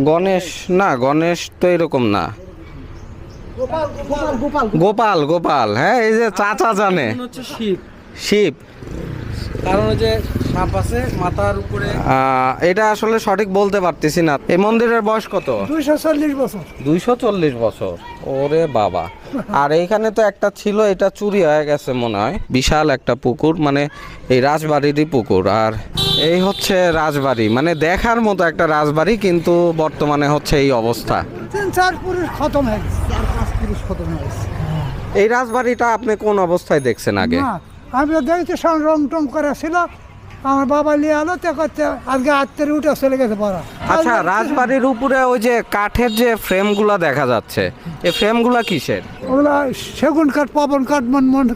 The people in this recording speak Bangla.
গণেশ না, গণেশ তো এরকম না। গোপাল গোপাল, হ্যাঁ এই যে চাচা জানে। হচ্ছে শিব। শিব, কারণ ওই যে সাপ আছে মাথার উপরে। এটা আসলে সঠিক বলতে পারতেছি না। এই মন্দিরের বয়স কত? 240 বছর। 240 বছর, ওরে বাবা। আর এইখানে তো একটা ছিল, এটা চুরি হয়ে গেছে মনে হয়। বিশাল একটা পুকুর, মানে এই রাজবাড়িরই পুকুর। আর এই হচ্ছে রাজবাড়ি, মানে দেখার মতো একটা রাজবাড়ি, কিন্তু বর্তমানে হচ্ছে এই অবস্থা। 3-4 পুরুষ খতম হয়ে গেছে, 4-5 পুরুষ খতম হয়ে গেছে। এই রাজবাড়িটা আপনি কোন অবস্থায় দেখছেন আগে? না, আমি তো দেখছি সব রং টং করা ছিল। আমার বাবা নিয়ে আলো তো করতে, আজকে আত্মের উঠে চলে গেছে পড়া। আচ্ছা, রাজবাড়ির উপরে ওই যে কাঠের যে ফ্রেমগুলা দেখা যাচ্ছে, এই ফ্রেমগুলা কিসের? ওগুলা সেগুন কাঠ, পবন কাঠ, মন